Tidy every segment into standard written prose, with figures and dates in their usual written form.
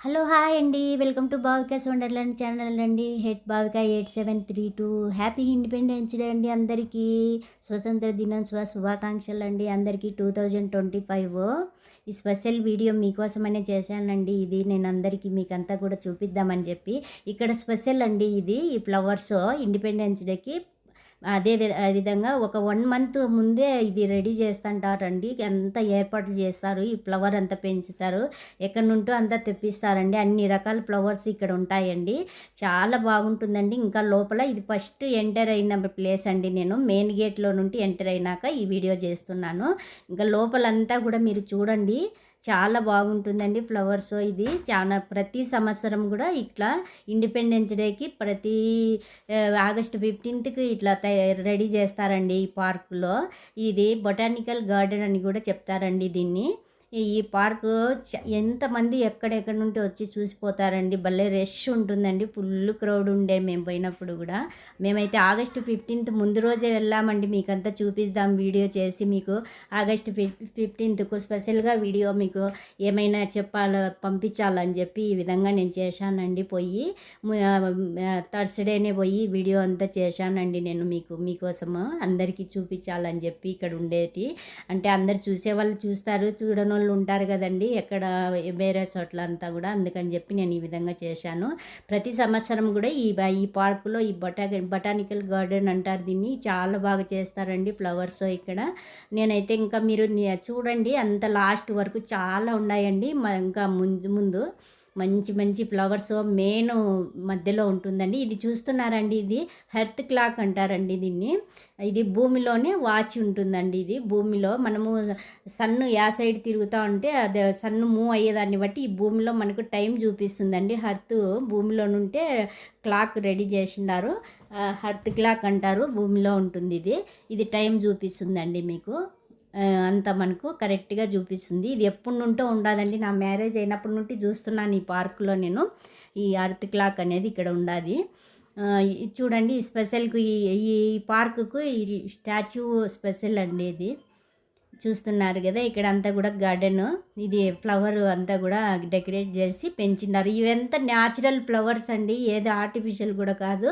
Hello hi అండి. Welcome to భావికాస్ wonderland channel అండి. Head Bhavika 8732. Happy independence day అండి అందరికీ. స్వతంత్ర దినోత్సవ శుభాకాంక్షలు అండి అందరికీ. 2025 ఈ స్పెషల్ వీడియో మీకోసమనే చేశానండి. ఇది నేను అందరికీ మీకంతా కూడా చూపిద్దామని చెప్పి. ఇక్కడ స్పెషల్ అండి ఇది. ఈ ఫ్లవర్స్ ఇండిపెండెన్స్ డేకి అదే విధంగా ఒక 1 మంత్ ముందే ఇది రెడీ చేస్తుంటారండి. అంతా ఏర్పాట్లు చేస్తారు. ఈ ఫ్లవర్ అంతా పెంచుతారు. ఎక్కడి నుంటో అంతా తెప్పిస్తారండి. అన్ని రకాల ఫ్లవర్స్ ఇక్కడ ఉంటాయండి. చాలా బాగుంటుందండి. ఇంకా లోపల ఇది ఫస్ట్ ఎంటర్ అయిన ప్లేస్ అండి. నేను మెయిన్ గేట్లో నుండి ఎంటర్ అయినాక ఈ వీడియో చేస్తున్నాను. ఇంకా లోపలంతా కూడా మీరు చూడండి. చాలా బాగుంటుందండి ఫ్లవర్స్. ఇది చాలా ప్రతి సంవత్సరం కూడా ఇట్లా ఇండిపెండెన్స్ డేకి ప్రతి ఆగస్ట్ 15కి ఇట్లా రెడీ చేస్తారండి ఈ పార్కులో. ఇది బొటానికల్ గార్డెన్ అని కూడా చెప్తారండి దీన్ని. ఈ పార్కు ఎంతమంది ఎక్కడెక్కడి నుండి వచ్చి చూసిపోతారండి. భలే రష్ ఉంటుందండి. ఫుల్ క్రౌడ్ ఉండే మేము పోయినప్పుడు కూడా. మేమైతే ఆగస్టు 15th ముందు రోజే వెళ్ళామండి. మీకంతా చూపిద్దాం వీడియో చేసి మీకు. ఆగస్టు 15కు స్పెషల్గా వీడియో మీకు ఏమైనా పంపించాలని చెప్పి ఈ విధంగా నేను చేశానండి. పోయి థర్స్డేనే పోయి వీడియో అంతా చేశానండి నేను మీకోసము అందరికీ చూపించాలని చెప్పి. ఇక్కడ ఉండేటి అంటే అందరు చూసేవాళ్ళు చూస్తారు, చూడని వాళ్ళు ఉంటారు కదండి ఎక్కడ వేరే చోట్ల అంతా కూడా. అందుకని చెప్పి నేను ఈ విధంగా చేశాను. ప్రతి సంవత్సరం కూడా ఈ పార్కులో ఈ బొటానికల్ గార్డెన్ అంటారు దీన్ని. చాలా బాగా చేస్తారండి ఫ్లవర్స్ ఇక్కడ. నేనైతే ఇంకా మీరు చూడండి అంత లాస్ట్ వరకు చాలా ఉన్నాయండి. ఇంకా ముందు మంచి మంచి ఫ్లవర్స్ మెయిన్ మధ్యలో ఉంటుందండి. ఇది చూస్తున్నారండి, ఇది హెర్త్ క్లాక్ అంటారండి దీన్ని. ఇది భూమిలోనే వాచ్ ఉంటుందండి. ఇది భూమిలో మనము సన్ను యా సైడ్ తిరుగుతూ ఉంటే అదే సన్ను మూవ్ అయ్యేదాన్ని బట్టి ఈ భూమిలో మనకు టైం చూపిస్తుందండి. హెర్త్ భూమిలో నుంటే క్లాక్ రెడీ చేసినారు. హెర్త్ క్లాక్ అంటారు. భూమిలో ఉంటుంది ఇది. ఇది టైం చూపిస్తుందండి మీకు. అంత మనకు కరెక్ట్గా చూపిస్తుంది. ఇది ఎప్పటి నుంటో ఉండదండి. నా మ్యారేజ్ అయినప్పటి నుండి చూస్తున్నాను ఈ పార్కులో నేను. ఈ అర్త్ క్లాక్ అనేది ఇక్కడ ఉండాది. చూడండి ఈ స్పెషల్కు ఈ పార్కుకు ఈ స్టాచ్యూ స్పెషల్ అండి. ఇది చూస్తున్నారు కదా. ఇక్కడ అంతా కూడా గార్డెన్. ఇది ఫ్లవర్ అంతా కూడా డెకరేట్ చేసి పెంచినారు. ఇవంతా న్యాచురల్ ఫ్లవర్స్ అండి. ఏదో ఆర్టిఫిషియల్ కూడా కాదు.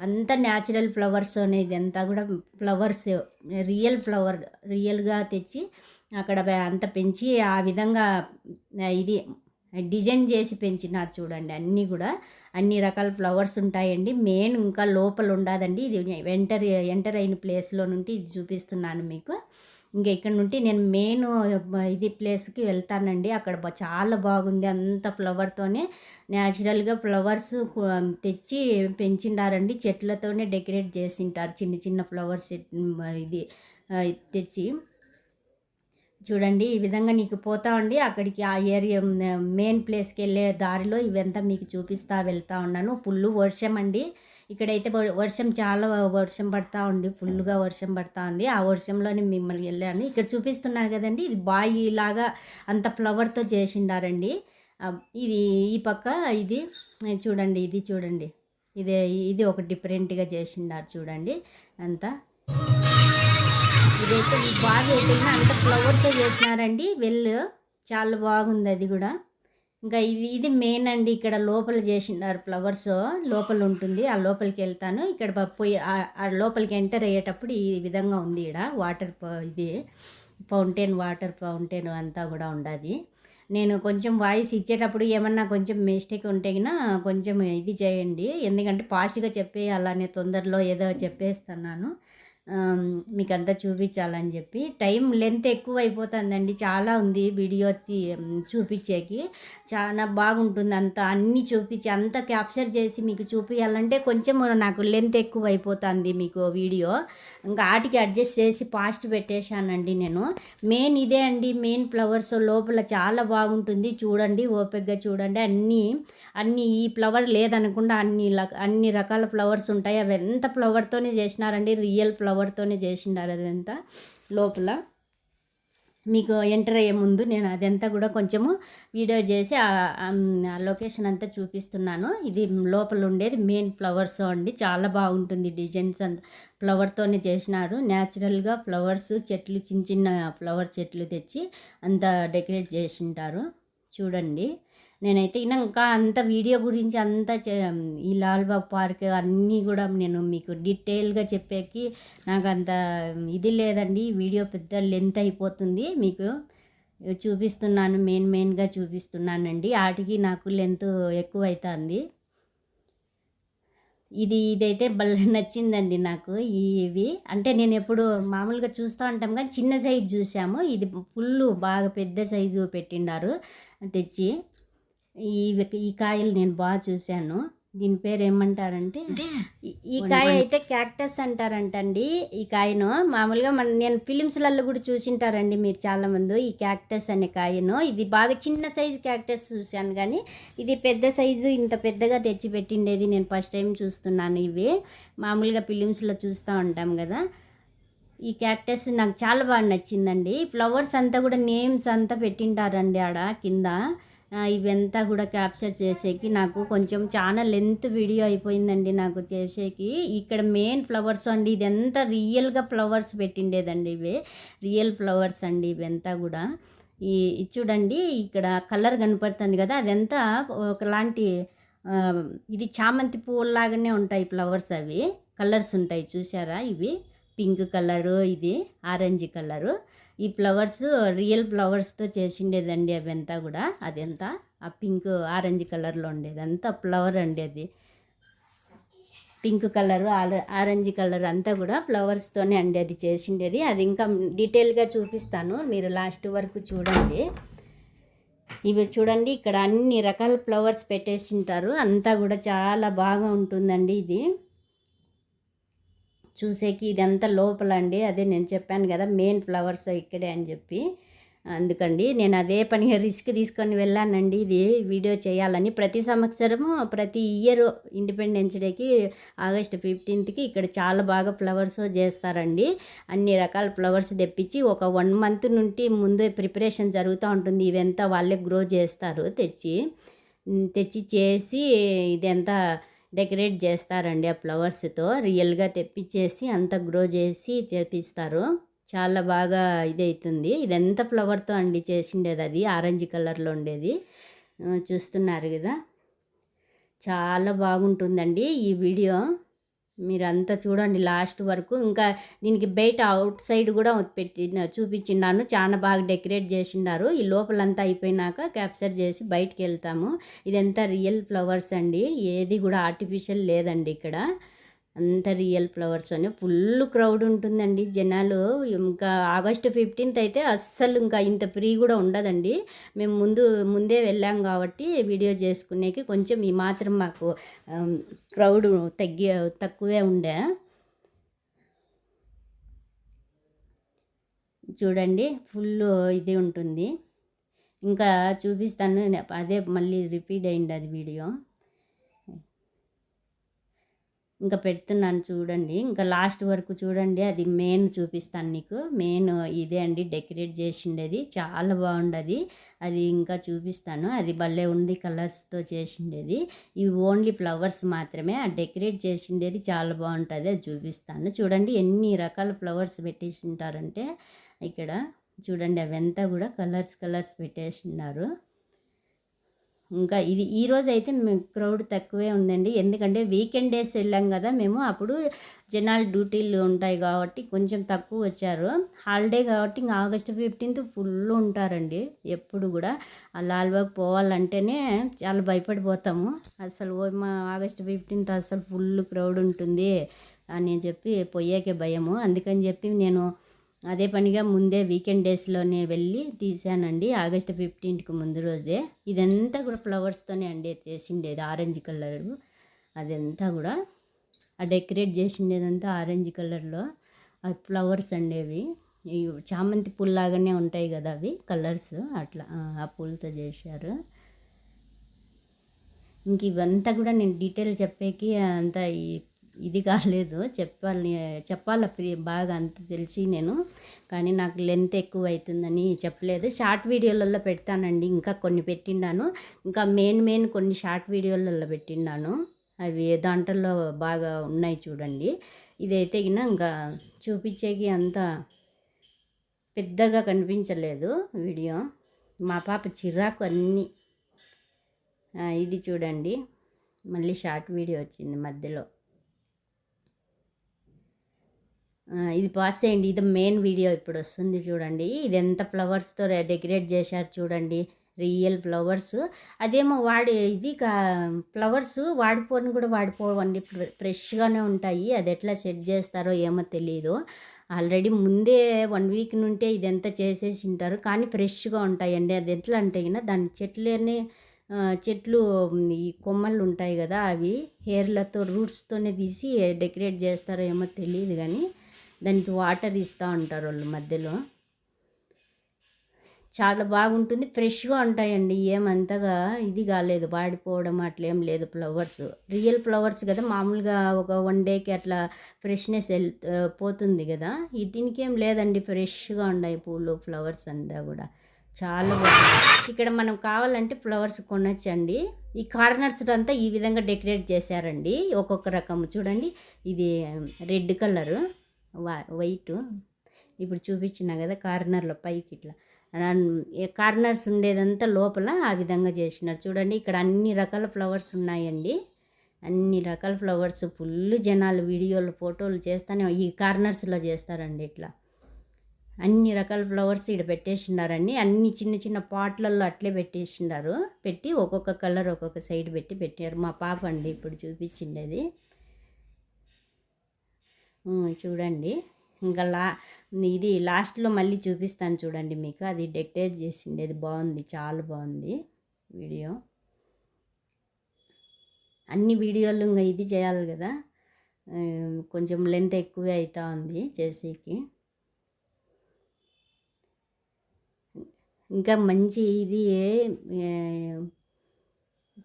అంత న్యాచురల్ ఫ్లవర్స్ అనేది అంతా కూడా ఫ్లవర్స్ రియల్గా తెచ్చి అక్కడ అంత పెంచి ఆ విధంగా ఇది డిజైన్ చేసి పెంచినారు చూడండి. అన్నీ కూడా అన్ని రకాల ఫ్లవర్స్ ఉంటాయండి. మెయిన్ ఇంకా లోపల ఉండదండి. ఇది ఎంటర్ అయిన ప్లేస్లో నుండి ఇది చూపిస్తున్నాను మీకు. ఇంకా ఇక్కడ నుండి నేను మెయిన్ ఇది ప్లేస్కి వెళ్తానండి. అక్కడ చాలా బాగుంది. అంత ఫ్లవర్తోనే న్యాచురల్గా ఫ్లవర్స్ తెచ్చి పెంచిండారండి. చెట్లతోనే డెకరేట్ చేసింటారు. చిన్న చిన్న ఫ్లవర్స్ ఇది తెచ్చి చూడండి. ఈ విధంగా నీకు పోతా ఉండి అక్కడికి ఆ ఏరియా మెయిన్ ప్లేస్కి వెళ్ళే దారిలో ఇవంతా మీకు చూపిస్తా వెళ్తూ ఉన్నాను. ఫుల్ వర్షం అండి. ఇక్కడైతే వర్షం చాలా వర్షం పడతా ఉంది. ఫుల్గా వర్షం పడతా ఉంది. ఆ వర్షంలోనే మిమ్మల్ని వెళ్ళాను. ఇక్కడ చూపిస్తున్నారు కదండి. ఇది బాయి లాగా అంత ఫ్లవర్తో చేసిండారండి. ఇది ఈ పక్క ఇది చూడండి. ఇది చూడండి. ఇది ఒక డిఫరెంట్గా చేసిండారు చూడండి. అంతా ఇదైతే బాగా అయితే అంత ఫ్లవర్తో చేసినారండి. చాలా బాగుంది అది కూడా. ఇంకా ఇది మెయిన్ అండి. ఇక్కడ లోపల చేసినారు ఫ్లవర్స్. లోపల ఉంటుంది. ఆ లోపలికి వెళ్తాను. ఇక్కడ పోయి ఆ లోపలికి ఎంటర్ అయ్యేటప్పుడు ఈ విధంగా ఉంది. ఇక్కడ వాటర్ ఇది వాటర్ ఫౌంటైన్ అంతా కూడా ఉండదు. నేను కొంచెం వాయిస్ ఇచ్చేటప్పుడు ఏమన్నా కొంచెం మిస్టేక్ ఉంటే కొంచెం ఇది చేయండి. ఎందుకంటే ఫాస్ట్గా చెప్పేయాలనే తొందరలో ఏదో చెప్పేస్తున్నాను. మీకు అంతా చూపించాలని చెప్పి. టైం లెంత్ ఎక్కువ అయిపోతుందండి. చాలా ఉంది వీడియో చూపించేకి. చాలా బాగుంటుంది. అంతా అన్నీ చూపించి అంతా క్యాప్చర్ చేసి మీకు చూపించాలంటే కొంచెం నాకు లెంత్ ఎక్కువ అయిపోతుంది మీకు వీడియో. ఇంకా ఆటికి అడ్జస్ట్ చేసి ఫాస్ట్ పెట్టేశానండి నేను. మెయిన్ ఇదే అండి. మెయిన్ ఫ్లవర్స్ లోపల చాలా బాగుంటుంది. చూడండి, ఓపికగా చూడండి. అన్నీ ఈ ఫ్లవర్ లేదనకుండా అన్ని రకాల ఫ్లవర్స్ ఉంటాయి. అవి ఎంత ఫ్లవర్తోనే చేసినారండి. రియల్ ఫ్లవర్తోనే చేసినారు అదంతా. లోపల మీకు ఎంటర్ అయ్యే ముందు నేను అదంతా కూడా కొంచెము వీడియో చేసి ఆ లొకేషన్ అంతా చూపిస్తున్నాను. ఇది లోపల ఉండేది మెయిన్ ఫ్లవర్స్ అండి. చాలా బాగుంటుంది. డిజైన్స్ అంతా ఫ్లవర్తోనే చేసినారు. న్యాచురల్గా ఫ్లవర్స్ చెట్లు, చిన్న చిన్న ఫ్లవర్ చెట్లు తెచ్చి అంతా డెకరేట్ చేసింటారు చూడండి. నేనైతే ఇంకా అంత వీడియో గురించి అంతా ఈ లాల్బాగ్ పార్క్ అన్నీ కూడా నేను మీకు డీటెయిల్గా చెప్పేకి నాకు అంత ఇది లేదండి. వీడియో పెద్ద లెంత్ అయిపోతుంది. మీకు చూపిస్తున్నాను, మెయిన్గా చూపిస్తున్నానండి. ఆటికి నాకు లెంత్ ఎక్కువ అవుతుంది. ఇదైతే భలే నచ్చిందండి నాకు. ఇవి అంటే నేను ఎప్పుడు మామూలుగా చూస్తూ ఉంటాం కానీ చిన్న సైజు చూసాము. ఇది ఫుల్లు బాగా పెద్ద సైజు పెట్టిండారు తెచ్చి. ఈ కాయలు నేను బాగా చూశాను. దీని పేరు ఏమంటారంటే ఈ కాయ అయితే క్యాక్టస్ అంటారంటండి. ఈ కాయను మామూలుగా నేను ఫిలిమ్స్లలో కూడా చూసింటారండి మీరు చాలామంది ఈ క్యాక్టస్ అనే కాయను. ఇది బాగా చిన్న సైజు క్యాక్టస్ చూశాను కానీ ఇది పెద్ద సైజు ఇంత పెద్దగా తెచ్చి పెట్టిండేది నేను ఫస్ట్ టైం చూస్తున్నాను. ఇవి మామూలుగా ఫిలిమ్స్లో చూస్తూ ఉంటాం కదా. ఈ క్యాక్టస్ నాకు చాలా బాగా నచ్చిందండి. ఫ్లవర్స్ అంతా కూడా నేమ్స్ అంతా పెట్టింటారండి ఆడ కింద. ఇవంతా కూడా క్యాప్చర్ చేసేకి నాకు కొంచెం చాలా లెంత్ వీడియో అయిపోయిందండి నాకు చేసేకి. ఇక్కడ మెయిన్ ఫ్లవర్స్ అండి, ఇదంతా రియల్గా ఫ్లవర్స్ పెట్టిండేదండి. ఇవే రియల్ ఫ్లవర్స్ అండి ఇవంతా కూడా. చూడండి ఇక్కడ కలర్ కనపడుతుంది కదా, అదంతా ఒకలాంటి ఇది చామంతి పువ్వులాగానే ఉంటాయి ఫ్లవర్స్. అవి కలర్స్ ఉంటాయి చూసారా, ఇవి పింక్ కలరు, ఇది ఆరెంజ్ కలరు. ఈ ఫ్లవర్స్ రియల్ ఫ్లవర్స్తో చేసిండేదండి అవంతా కూడా. అదంతా ఆ పింక్ ఆరెంజ్ కలర్లో ఉండేది అంతా ఫ్లవర్ అండి. అది పింక్ కలరు ఆరెంజ్ కలర్ అంతా కూడా ఫ్లవర్స్తోనే అండి అది చేసిండేది. అది ఇంకా డీటెయిల్గా చూపిస్తాను, మీరు లాస్ట్ వరకు చూడండి. ఇవి చూడండి ఇక్కడ అన్ని రకాల ఫ్లవర్స్ పెట్టేసింటారు. అంతా కూడా చాలా బాగా ఉంటుందండి ఇది చూసేకి. ఇదంతా లోపల అండి, అదే నేను చెప్పాను కదా మెయిన్ ఫ్లవర్స్ ఇక్కడే అని చెప్పి. అందుకండి నేను అదే పనిగా రిస్క్ తీసుకొని వెళ్ళానండి ఇది వీడియో చేయాలని. ప్రతి సంవత్సరము ప్రతి ఇయర్ ఇండిపెండెన్స్ డేకి ఆగస్ట్ 15కి ఇక్కడ చాలా బాగా ఫ్లవర్స్ చేస్తారండి. అన్ని రకాల ఫ్లవర్స్ తెప్పించి ఒక 1 month నుండి ముందే ప్రిపరేషన్ జరుగుతూ ఉంటుంది. ఇవంతా వాళ్ళే గ్రో చేస్తారు తెచ్చి చేసి ఇదంతా డెకరేట్ చేస్తారండి ఆ ఫ్లవర్స్తో. రియల్గా తెప్పించేసి అంతా గ్రో చేసి చేపిస్తారు. చాలా బాగా ఇదవుతుంది. ఇదంతా ఫ్లవర్తో అండి చేసిండేది. అది ఆరెంజ్ కలర్లో ఉండేది చూస్తున్నారు కదా. చాలా బాగుంటుందండి ఈ వీడియో, మీరంతా చూడండి లాస్ట్ వరకు. ఇంకా దీనికి బయట అవుట్ సైడ్ కూడా చూపించిన్నాను, చాలా బాగా డెకరేట్ చేసిండారు. ఈ లోపలంతా అయిపోయినాక క్యాప్చర్ చేసి బయటికి వెళ్తాము. ఇదంతా రియల్ ఫ్లవర్స్ అండి, ఏది కూడా ఆర్టిఫిషియల్ లేదండి ఇక్కడ. అంత రియల్ ఫ్లవర్స్ అని ఫుల్ క్రౌడ్ ఉంటుందండి జనాలు. ఇంకా ఆగస్ట్ 15th అయితే అస్సలు ఇంకా ఇంత ఫ్రీ కూడా ఉండదండి. మేము ముందే వెళ్ళాం కాబట్టి వీడియో చేసుకునేకి కొంచెం ఈ మాత్రం మాకు క్రౌడ్ తక్కువే ఉండే. చూడండి ఫుల్ ఇది ఉంటుంది. ఇంకా చూపిస్తాను, అదే మళ్ళీ రిపీట్ అయింది అది వీడియో. ఇంకా పెడుతున్నాను చూడండి, ఇంకా లాస్ట్ వరకు చూడండి. అది మెయిన్ చూపిస్తాను నీకు. మెయిన్ ఇదే అండి డెకరేట్ చేసిండేది, చాలా బాగుండేది. అది ఇంకా చూపిస్తాను. అది భలే ఉంది కలర్స్తో చేసిండేది. ఇవి ఓన్లీ ఫ్లవర్స్ మాత్రమే, ఆ డెకరేట్ చేసిండేది చాలా బాగుంటుంది. అది చూపిస్తాను చూడండి. ఎన్ని రకాల ఫ్లవర్స్ పెట్టేసింటారంటే ఇక్కడ చూడండి. అవంతా కూడా కలర్స్ పెట్టేసిన్నారు. ఇంకా ఈరోజు అయితే క్రౌడ్ తక్కువే ఉందండి. ఎందుకంటే వీకెండ్ డేస్ వెళ్ళాం కదా మేము, అప్పుడు జనాలు డ్యూటీలు ఉంటాయి కాబట్టి కొంచెం తక్కువ వచ్చారు. హాలిడే కాబట్టి ఇంకా ఆగస్ట్ 15th ఫుల్ ఉంటారండి ఎప్పుడు కూడా. ఆ లాల్బాగ్ పోవాలంటేనే చాలా భయపడిపోతాము అసలు. మా ఆగస్ట్ 15th అసలు ఫుల్ క్రౌడ్ ఉంటుంది అని చెప్పి పోయేకే భయము. అందుకని చెప్పి నేను అదే పనిగా ముందే వీకెండ్ డేస్లోనే వెళ్ళి తీసానండి, ఆగస్ట్ 15కి ముందు రోజే. ఇదంతా కూడా ఫ్లవర్స్తోనే అండి చేసిండేది, ఆరెంజ్ కలరు. అదంతా కూడా ఆ డెకరేట్ చేసిండేదంతా ఆరెంజ్ కలర్లో ఆ ఫ్లవర్స్ అండేవి. చామంతి పూల్లాగానే ఉంటాయి కదా అవి కలర్స్, అట్లా ఆ పూలతో చేశారు. ఇంక ఇవంతా కూడా నేను డీటెయిల్ చెప్పేకి అంత ఇది కాలేదు, చెప్పాల బాగా అంత తెలిసి నేను, కానీ నాకు లెంత్ ఎక్కువ అవుతుందని చెప్పలేదు. షార్ట్ వీడియోలలో పెడతానండి, ఇంకా కొన్ని పెట్టిండాను. ఇంకా మెయిన్ కొన్ని షార్ట్ వీడియోలలో పెట్టిండాను, అవి దాంట్లో బాగా ఉన్నాయి చూడండి. ఇదైతే ఇంకా చూపించేకి అంత పెద్దగా కనిపించలేదు వీడియో. మా పాప చిరాకు అన్నీ ఇది చూడండి, మళ్ళీ షార్ట్ వీడియో వచ్చింది మధ్యలో. ఇది పాస్ చేయండి. ఇది మెయిన్ వీడియో ఇప్పుడు వస్తుంది చూడండి. ఇది ఎంత ఫ్లవర్స్తో డెకరేట్ చేశారు చూడండి, రియల్ ఫ్లవర్స్. అదేమో ఇది ఫ్లవర్స్ వాడిపోని కూడా వాడిపోవండి, ఫ్రెష్గానే ఉంటాయి. అది ఎట్లా సెట్ చేస్తారో ఏమో తెలీదు. ఆల్రెడీ ముందే 1 వీక్ నుంటే ఇదంతా చేసేసి ఉంటారు, కానీ ఫ్రెష్గా ఉంటాయండి. అది ఎట్లా అంటే దాని చెట్లు ఈ కొమ్మలు ఉంటాయి కదా, అవి హెయిర్లతో రూట్స్తోనే తీసి డెకరేట్ చేస్తారో ఏమో తెలియదు, కానీ దానికి వాటర్ ఇస్తూ ఉంటారు వాళ్ళు మధ్యలో. చాలా బాగుంటుంది, ఫ్రెష్గా ఉంటాయండి. ఏమంతగా ఇది కాలేదు, వాడిపోవడం అట్లేం లేదు. ఫ్లవర్స్ రియల్ ఫ్లవర్స్ కదా, మామూలుగా ఒక 1 డేకి అట్లా ఫ్రెష్నెస్ పోతుంది కదా. దీనికి ఏం లేదండి, ఫ్రెష్గా ఉన్నాయి పూలు, ఫ్లవర్స్ అంతా కూడా చాలా బాగుంది. ఇక్కడ మనం కావాలంటే ఫ్లవర్స్ కొనొచ్చండి. ఈ కార్నర్స్ అంతా ఈ విధంగా డెకరేట్ చేశారండి, ఒక్కొక్క రకం. చూడండి, ఇది రెడ్ కలరు, వైటు, ఇప్పుడు చూపించిన కదా కార్నర్లో పైకి ఇట్లా కార్నర్స్ ఉండేదంతా లోపల ఆ విధంగా చేసినారు చూడండి. ఇక్కడ అన్ని రకాల ఫ్లవర్స్ ఉన్నాయండి, అన్ని రకాల ఫ్లవర్స్. ఫుల్ జనాలు వీడియోలు ఫోటోలు చేస్తానే ఈ కార్నర్స్లో చేస్తారండి. ఇట్లా అన్ని రకాల ఫ్లవర్స్ ఇక్కడ పెట్టేసినారండి. అన్ని చిన్న చిన్న పాట్లలో అట్లే పెట్టేసినారు. పెట్టి ఒక్కొక్క కలర్ ఒక్కొక్క సైడ్ పెట్టారు. మా పాప అండి ఇప్పుడు చూపించిండేది. చూడండి, ఇంకా ఇది లాస్ట్లో మళ్ళీ చూపిస్తాను చూడండి మీకు. అది డెకరేట్ చేసిండేది బాగుంది, చాలా బాగుంది వీడియో. అన్ని వీడియోలు ఇంకా ఇది చేయాలి కదా, కొంచెం లెంత్ ఎక్కువే అవుతా ఉంది చేసేకి. ఇంకా మంచి ఇది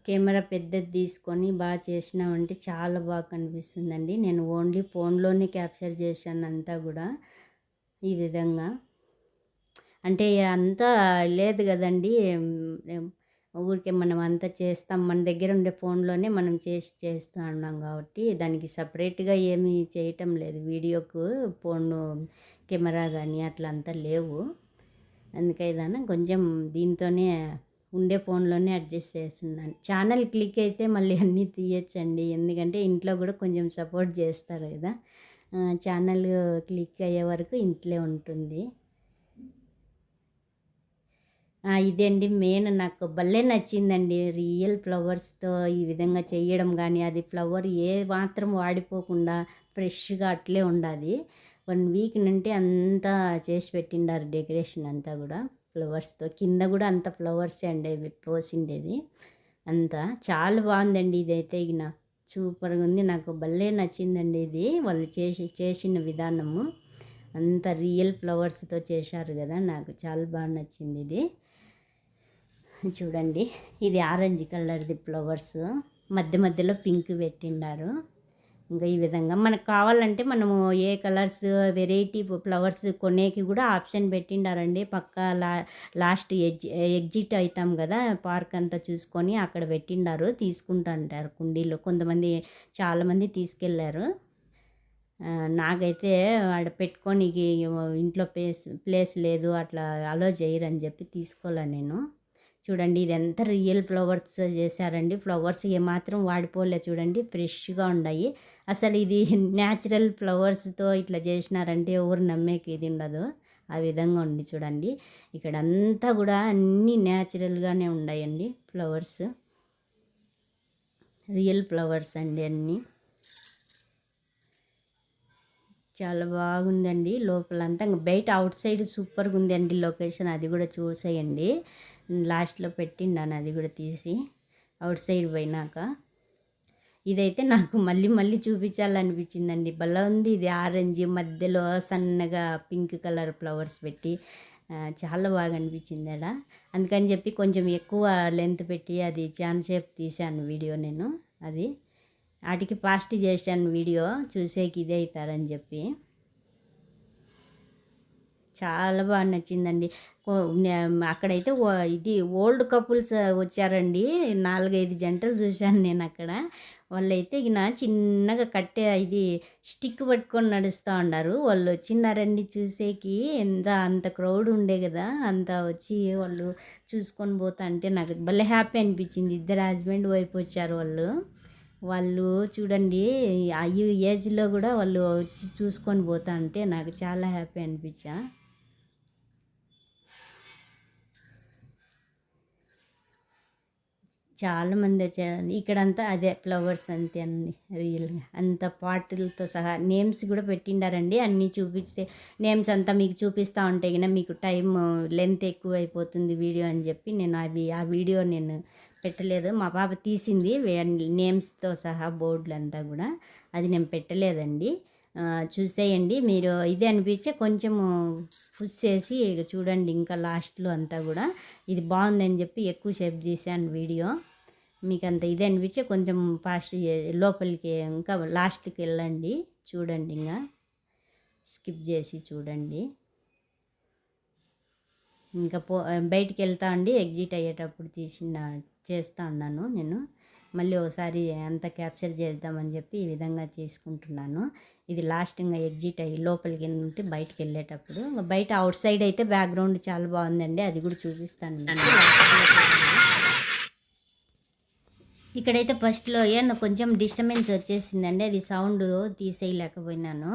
కెమెరా పెద్దది తీసుకొని బాగా చేసినామంటే చాలా బాగా కనిపిస్తుందండి. నేను ఓన్లీ ఫోన్లోనే క్యాప్చర్ చేశాను అంతా కూడా ఈ విధంగా. అంటే అంతా లేదు కదండి, ఊరికే మనం అంతా చేస్తాం, మన దగ్గర ఉండే ఫోన్లోనే మనం చేస్తూ ఉన్నాం కాబట్టి దానికి సపరేట్గా ఏమీ చేయటం లేదు. వీడియోకు ఫోన్ కెమెరా కానీ అట్లా అంతా లేవు. అందుకైనా కొంచెం దీంతోనే ఉండే ఫోన్లోనే అడ్జస్ట్ చేస్తున్నాను. ఛానల్ క్లిక్ అయితే మళ్ళీ అన్నీ తీయచ్చండి, ఎందుకంటే ఇంట్లో కూడా కొంచెం సపోర్ట్ చేస్తారు కదా. ఛానల్ క్లిక్ అయ్యే వరకు ఇంట్లో ఉంటుంది. ఇదండి మెయిన్, నాకు భలే నచ్చిందండి. రియల్ ఫ్లవర్స్తో ఈ విధంగా చేయడం కానీ, అది ఫ్లవర్ ఏ మాత్రం వాడిపోకుండా ఫ్రెష్గా అట్లే ఉండాలి. 1 వీక్ నుండి అంతా చేసి పెట్టిండారు డెకరేషన్ అంతా కూడా ఫ్లవర్స్తో. కింద కూడా అంత ఫ్లవర్సే అండి పోసిండేది అంతా. చాలా బాగుందండి ఇదైతే సూపర్గా ఉంది. నాకు భలే నచ్చిందండి ఇది, వాళ్ళు చేసిన విధానము అంత రియల్ ఫ్లవర్స్తో చేశారు కదా, నాకు చాలా బాగా నచ్చింది ఇది. చూడండి, ఇది ఆరెంజ్ కలర్ది ఫ్లవర్స్, మధ్య మధ్యలో పింక్ పెట్టిండారు. ఇంకా ఈ విధంగా మనకు కావాలంటే మనము ఏ కలర్స్ వెరైటీ ఫ్లవర్స్ కొనేకి కూడా ఆప్షన్ పెట్టిండారండి. పక్క లాస్ట్ ఎగ్జిట్ అవుతాం కదా, పార్క్ అంతా చూసుకొని అక్కడ పెట్టిండారు, తీసుకుంటా అంటారు కుండీలో. కొంతమంది చాలామంది తీసుకెళ్ళారు. నాకైతే ఆడ పెట్టుకొని ఇంట్లో ప్లేస్ లేదు, అట్లా అలో చేయరని చెప్పి తీసుకోలే నేను. చూడండి, ఇది ఎంత రియల్ ఫ్లవర్స్ చేశారండి. ఫ్లవర్స్ ఏమాత్రం వాడిపోలే చూడండి, ఫ్రెష్గా ఉన్నాయి. అసలు ఇది న్యాచురల్ ఫ్లవర్స్తో ఇట్లా చేసినారంటే ఎవరు నమ్మేకి ఇది ఉండదు, ఆ విధంగా ఉంది చూడండి. ఇక్కడ అంతా కూడా అన్నీ న్యాచురల్గానే ఉన్నాయండి ఫ్లవర్స్, రియల్ ఫ్లవర్స్ అండి అన్నీ. చాలా బాగుందండి లోపలంతా. బయట అవుట్ సైడ్ సూపర్గా ఉందండి లొకేషన్, అది కూడా చూసేయండి. లాస్ట్లో పెట్టిండాను అది కూడా తీసి అవుట్ సైడ్ పోయినాక. ఇదైతే నాకు మళ్ళీ మళ్ళీ చూపించాలనిపించిందండి, భలే ఉంది. ఇది ఆరెంజ్ మధ్యలో సన్నగా పింక్ కలర్ ఫ్లవర్స్ పెట్టి చాలా బాగా అనిపించింది అలా. అందుకని చెప్పి కొంచెం ఎక్కువ లెంత్ పెట్టి అది చాలాసేపు తీశాను వీడియో నేను. అది వాటికి ఫాస్ట్ చేశాను వీడియో, చూసేకి ఇదే అవుతారని చెప్పి. చాలా బాగా నచ్చిందండి. అక్కడైతే ఇది ఓల్డ్ కపుల్స్ వచ్చారండి, 4-5 జంటలు చూశాను నేను అక్కడ. వాళ్ళైతే చిన్నగా కట్టే ఇది స్టిక్ పట్టుకొని నడుస్తూ ఉన్నారు. వాళ్ళు వచ్చినారండి చూసేకి. అంత క్రౌడ్ ఉండే కదా! అంతా వచ్చి వాళ్ళు చూసుకొని పోతా అంటే నాకు భలే హ్యాపీ అనిపించింది. ఇద్దరు హస్బెండ్ వైఫ్ వచ్చారు వాళ్ళు. వాళ్ళు చూడండి ఆ ఏజ్‌లో కూడా వాళ్ళు వచ్చి చూసుకొని పోతా ఉంటే నాకు చాలా హ్యాపీ అనిపించా. చాలామంది వచ్చారండి. ఇక్కడంతా అదే ఫ్లవర్స్ అంతే అన్ని రియల్‌గా. అంత పాటులతో సహా నేమ్స్ కూడా పెట్టిండారండి. అన్నీ చూపిస్తే నేమ్స్ అంతా మీకు చూపిస్తా ఉంటే మీకు లెంత్ ఎక్కువైపోతుంది వీడియో అని చెప్పి నేను ఆ వీడియో నేను పెట్టలేదు. మా పాప తీసింది నేమ్స్‌తో సహా బోర్డులంతా కూడా. అది నేను పెట్టలేదండి. చూసేయండి మీరు. ఇదే అనిపించే కొంచెము పుష్ చేసి చూడండి ఇంకా లాస్ట్‌లో అంతా కూడా. ఇది బాగుందని చెప్పి ఎక్కువ సేపు చేశాను వీడియో. మీకంత ఇది అనిపించి కొంచెం ఫాస్ట్ లోపలికి ఇంకా లాస్ట్‌కి వెళ్ళండి. చూడండి స్కిప్ చేసి చూడండి. ఇంకా బయటికి వెళ్తా అండి. ఎగ్జిట్ అయ్యేటప్పుడు చేస్తా ఉన్నాను నేను. మళ్ళీ ఒకసారి అంతా క్యాప్చర్ చేద్దామని చెప్పి ఈ విధంగా చేసుకుంటున్నాను. ఇది లాస్ట్ ఎగ్జిట్ అయ్యి లోపలికి నుండి బయటికి వెళ్ళేటప్పుడు. బయట అవుట్ సైడ్ అయితే బ్యాక్గ్రౌండ్ చాలా బాగుందండి. అది కూడా చూపిస్తాను. ఇక్కడైతే ఫస్ట్‌లో కొంచెం డిస్టర్బెన్స్ వచ్చేసిందండి. అది సౌండ్ తీసేయలేకపోయినాను.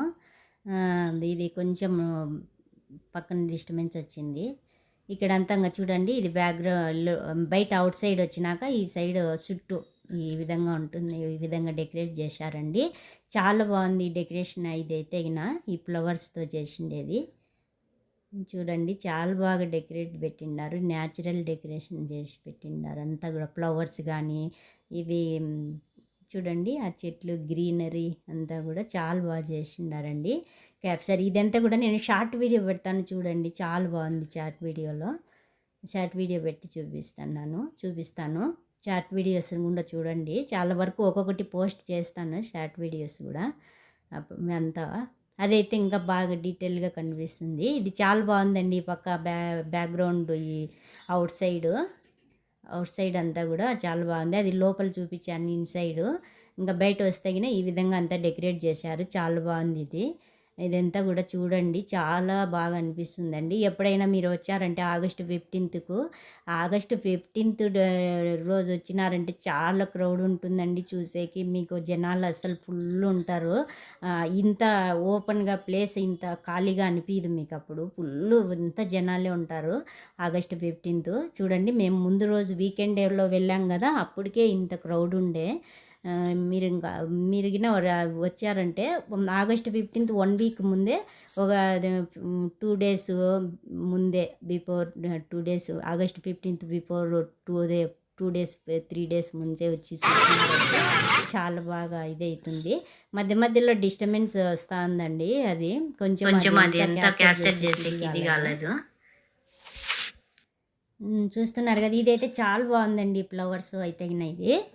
ఇది కొంచెం పక్కన డిస్టర్బెన్స్ వచ్చింది. ఇక్కడంతా చూడండి ఇది బయట అవుట్ సైడ్ వచ్చినాక ఈ సైడ్ చుట్టూ ఈ విధంగా ఉంటుంది. ఈ విధంగా డెకరేట్ చేశారండి. చాలా బాగుంది ఈ డెకరేషన్. ఇదైతే ఈ ఫ్లవర్స్‌తో చేసిండేది. చూడండి చాలా బాగా డెకరేట్ పెట్టిండారు. న్యాచురల్ డెకరేషన్ చేసి పెట్టిండారు. అంతా కూడా ఫ్లవర్స్ కానీ ఇవి చూడండి ఆ చెట్లు గ్రీనరీ అంతా కూడా చాలా బాగా చేసిండారండి. క్యాప్చర్ ఇదంతా కూడా నేను షార్ట్ వీడియో పెడతాను చూడండి. చాలా బాగుంది షార్ట్ వీడియో పెట్టి చూపిస్తాను. షార్ట్ వీడియోస్ కూడా చూడండి. చాలా వరకు ఒక్కొక్కటి పోస్ట్ చేస్తాను షార్ట్ వీడియోస్ కూడా. అంతా అదైతే ఇంకా బాగా డీటెయిల్గా కనిపిస్తుంది. ఇది చాలా బాగుందండి. ఈ పక్క బ్యాక్గ్రౌండ్ ఈ అవుట్ సైడ్ అంతా కూడా చాలా బాగుంది. అది లోపల చూపించాను ఇన్సైడ్. ఇంకా బయట వస్తే ఈ విధంగా అంతా డెకరేట్ చేశారు. చాలా బాగుంది ఇదంతా కూడా చూడండి. చాలా బాగా అనిపిస్తుందండి. ఎప్పుడైనా మీరు వచ్చారంటే ఆగస్టు 15th రోజు వచ్చినారంటే చాలా క్రౌడ్ ఉంటుందండి చూసేకి. మీకు జనాలు అసలు ఫుల్ ఉంటారు. ఇంత ఓపెన్గా ప్లేస్ ఇంత ఖాళీగా అనిపించదు మీకు. అప్పుడు ఇంత జనాలే ఉంటారు. ఆగస్టు 15th చూడండి. మేము ముందు రోజు వీకెండ్లో వెళ్ళాం కదా, అప్పటికే ఇంత క్రౌడ్ ఉండే. మీరు వచ్చారంటే ఆగస్టు 15th 1 వీక్ ముందే ఒక 2 డేస్ ముందే before 2 days August 15th before 2 days 3 days ముందే వచ్చి చాలా బాగా ఇదవుతుంది. మధ్యలో డిస్టర్బెన్స్ వస్తూ ఉందండి. అది కొంచెం అది ఎంత క్యాప్చర్ చేసేకి ఇది కాలేదు. చూస్తున్నారు కదా, ఇదైతే చాలా బాగుందండి. ఈ ఫ్లవర్స్ అయితే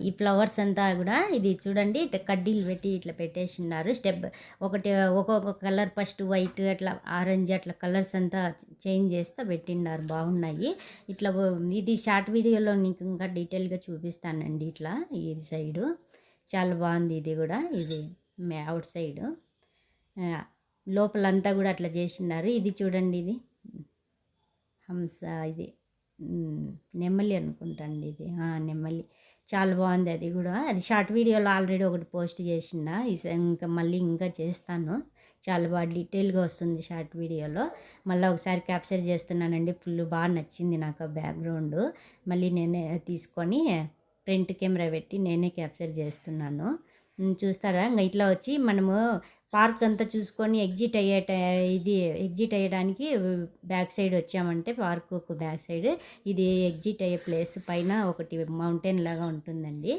ఈ ఫ్లవర్స్ అంతా కూడా ఇది చూడండి కడ్డీలు పెట్టి ఇట్లా పెట్టేసిన్నారు. ఒక్కొక్క కలర్ ఫస్ట్ వైట్ అట్లా ఆరెంజ్ అట్లా కలర్స్ అంతా చేంజ్ చేస్తూ పెట్టిండారు. బాగున్నాయి. ఇట్లా ఇది షార్ట్ వీడియోలో నీకు ఇంకా డీటెయిల్గా చూపిస్తానండి. ఇట్లా ఈ సైడు చాలా బాగుంది. ఇది కూడా ఇది అవుట్ సైడు లోపలంతా కూడా అట్లా చేసినారు. ఇది చూడండి, ఇది హంస, ఇది నెమలి అనుకుంటాండి. ఇది నెమలి చాలా బాగుంది. అది కూడా అది షార్ట్ వీడియోలో ఆల్రెడీ ఒకటి పోస్ట్ చేసిన. ఇంకా చేస్తాను. చాలా బాగా డీటెయిల్గా వస్తుంది షార్ట్ వీడియోలో. మళ్ళీ ఒకసారి క్యాప్చర్ చేస్తున్నానండి. ఫుల్ బాగా నచ్చింది నాకు ఆ బ్యాక్గ్రౌండ్. మళ్ళీ నేనే తీసుకొని ఫ్రంట్ కెమెరా పెట్టి నేనే క్యాప్చర్ చేస్తున్నాను. చూస్తారా ఇంకా ఇట్లా వచ్చి మనము పార్క్ అంతా చూసుకొని ఎగ్జిట్ అయ్యడానికి బ్యాక్ సైడ్ వచ్చామంటే పార్కు బ్యాక్ సైడ్ ఇది ఎగ్జిట్ అయ్యే ప్లేస్ పైన ఒకటి మౌంటైన్ లాగా ఉంటుందండి.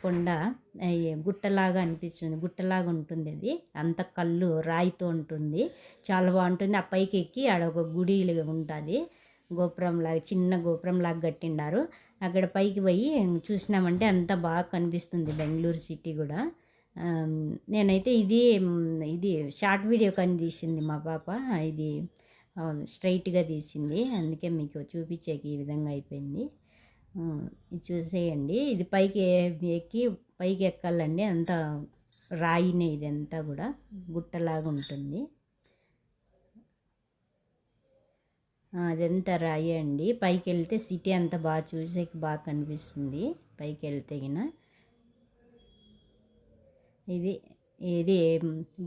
కొండ గుట్టలాగా అనిపిస్తుంది. గుట్టలాగా ఉంటుంది. అది అంత కళ్ళు రాయితో ఉంటుంది. చాలా బాగుంటుంది. ఆ పైకి ఎక్కి ఆడ ఒక గుడి ఉంటుంది. చిన్న గోపురంలాగా కట్టిండారు. అక్కడ పైకి పోయి చూసినామంటే అంత బాగా కనిపిస్తుంది బెంగళూరు సిటీ కూడా. నేనైతే ఇది షార్ట్ వీడియో కానీ తీసింది మా పాప. ఇది స్ట్రైట్గా తీసింది. అందుకే మీకు చూపించేకి ఈ విధంగా అయిపోయింది. ఇది చూసేయండి. ఇది పైకి ఎక్కి పైకి ఎక్కాలండి, అంత రాయినే ఇదంతా కూడా గుట్టలాగా ఉంటుంది. అదంతా రాయి అండి. పైకి వెళ్తే సిటీ అంతా బాగా చూసేకి బాగా కనిపిస్తుంది పైకి వెళ్తే గిన. ఇది ఇది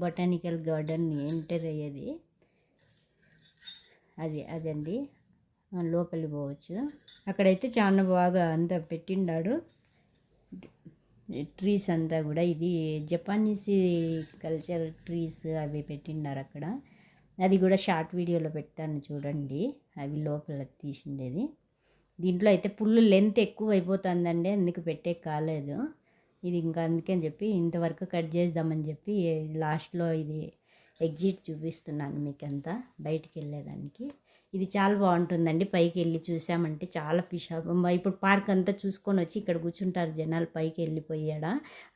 బొటానికల్ గార్డెన్ ఎంటర్ అయ్యేది అదండి. లోపలికి పోవచ్చు. అక్కడైతే చాలా బాగా అంతా పెట్టిండాడు ట్రీస్ అంతా కూడా. ఇది జపానీస్ కల్చర్ ట్రీస్ అవి పెట్టిండారు అక్కడ. అది కూడా షార్ట్ వీడియోలో పెడతాను చూడండి, అవి లోపల తీసిండేది. దీంట్లో అయితే పుల్లు లెంత్ ఎక్కువ అయిపోతుందండి, అందుకు పెట్టే కాలేదు ఇది. ఇంకా అందుకని చెప్పి ఇంతవరకు కట్ చేద్దామని చెప్పి లాస్ట్లో ఇది ఎగ్జిట్ చూపిస్తున్నాను మీకంతా బయటికి వెళ్ళేదానికి. ఇది చాలా బాగుంటుందండి, పైకి వెళ్ళి చూసామంటే చాలా ఇప్పుడు పార్క్ అంతా చూసుకొని వచ్చి ఇక్కడ కూర్చుంటారు జనాలు, పైకి వెళ్ళిపోయాడ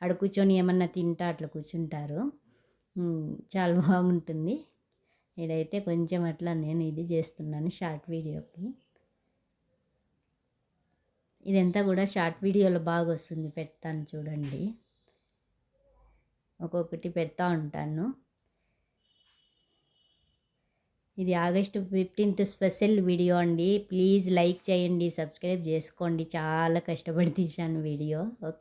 ఆడ కూర్చొని ఏమన్నా తింటా అట్లా కూర్చుంటారు. చాలా బాగుంటుంది. ఇడైతే కొంచెం అట్లా నేను ఇది చేస్తున్నాను షార్ట్ వీడియోకి. ఇదంతా కూడా షార్ట్ వీడియోలో బాగా వస్తుంది, పెడతాను చూడండి, ఒక్కొక్కటి పెడతా ఉంటాను. ఇది ఆగస్టు 15th స్పెషల్ వీడియో అండి. ప్లీజ్ లైక్ చేయండి, సబ్స్క్రైబ్ చేసుకోండి. చాలా కష్టపడి తీశాను వీడియో.